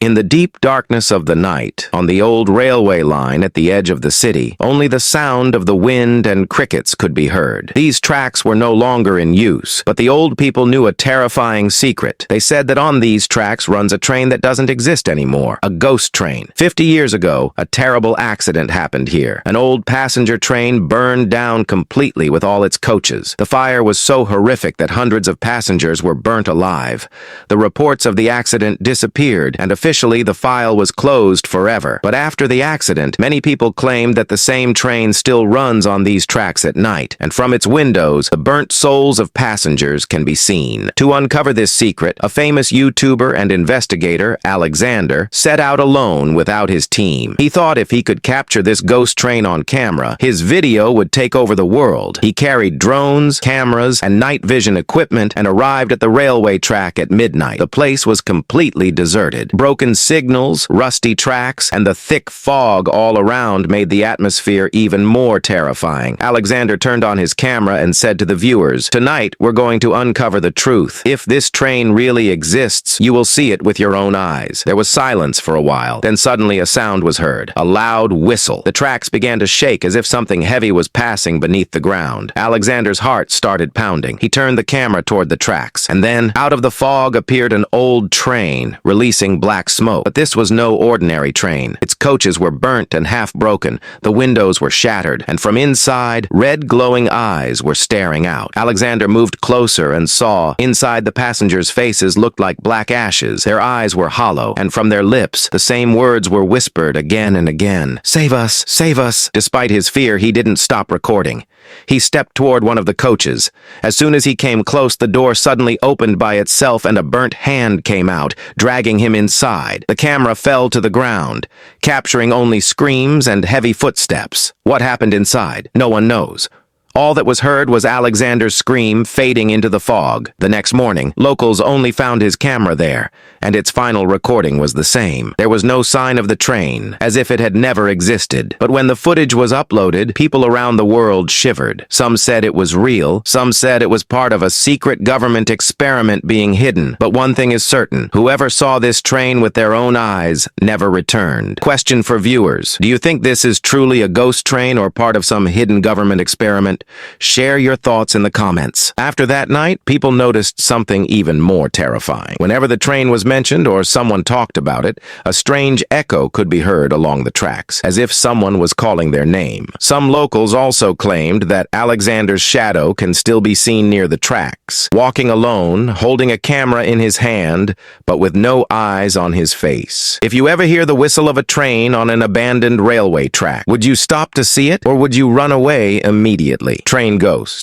In the deep darkness of the night, on the old railway line at the edge of the city, only the sound of the wind and crickets could be heard. These tracks were no longer in use, but the old people knew a terrifying secret. They said that on these tracks runs a train that doesn't exist anymore, a ghost train. 50 years ago, a terrible accident happened here. An old passenger train burned down completely with all its coaches. The fire was so horrific that hundreds of passengers were burnt alive. The reports of the accident disappeared, and officially, the file was closed forever. But after the accident, many people claimed that the same train still runs on these tracks at night, and from its windows, the burnt souls of passengers can be seen. To uncover this secret, a famous YouTuber and investigator, Alexander, set out alone without his team. He thought if he could capture this ghost train on camera, his video would take over the world. He carried drones, cameras, and night vision equipment and arrived at the railway track at midnight. The place was completely deserted. Broken signals, rusty tracks, and the thick fog all around made the atmosphere even more terrifying. Alexander turned on his camera and said to the viewers, "Tonight, we're going to uncover the truth. If this train really exists, you will see it with your own eyes." There was silence for a while. Then suddenly a sound was heard, a loud whistle. The tracks began to shake as if something heavy was passing beneath the ground. Alexander's heart started pounding. He turned the camera toward the tracks, and then, out of the fog appeared an old train, releasing black smoke. But this was no ordinary train. Its coaches were burnt and half broken, the windows were shattered, and from inside, red glowing eyes were staring out. Alexander moved closer and saw, inside the passengers' faces looked like black ashes. Their eyes were hollow, and from their lips, the same words were whispered again and again. "Save us! Save us!" Despite his fear, he didn't stop recording. He stepped toward one of the coaches. As soon as he came close, the door suddenly opened by itself and a burnt hand came out, dragging him inside. The camera fell to the ground, capturing only screams and heavy footsteps. What happened inside? No one knows. All that was heard was Alexander's scream fading into the fog. The next morning, locals only found his camera there, and its final recording was the same. There was no sign of the train, as if it had never existed. But when the footage was uploaded, people around the world shivered. Some said it was real, some said it was part of a secret government experiment being hidden. But one thing is certain, whoever saw this train with their own eyes never returned. Question for viewers: do you think this is truly a ghost train or part of some hidden government experiment? Share your thoughts in the comments. After that night, people noticed something even more terrifying. Whenever the train was mentioned or someone talked about it, a strange echo could be heard along the tracks, as if someone was calling their name. Some locals also claimed that Alexander's shadow can still be seen near the tracks, walking alone, holding a camera in his hand, but with no eyes on his face. If you ever hear the whistle of a train on an abandoned railway track, would you stop to see it, or would you run away immediately? Train Ghost.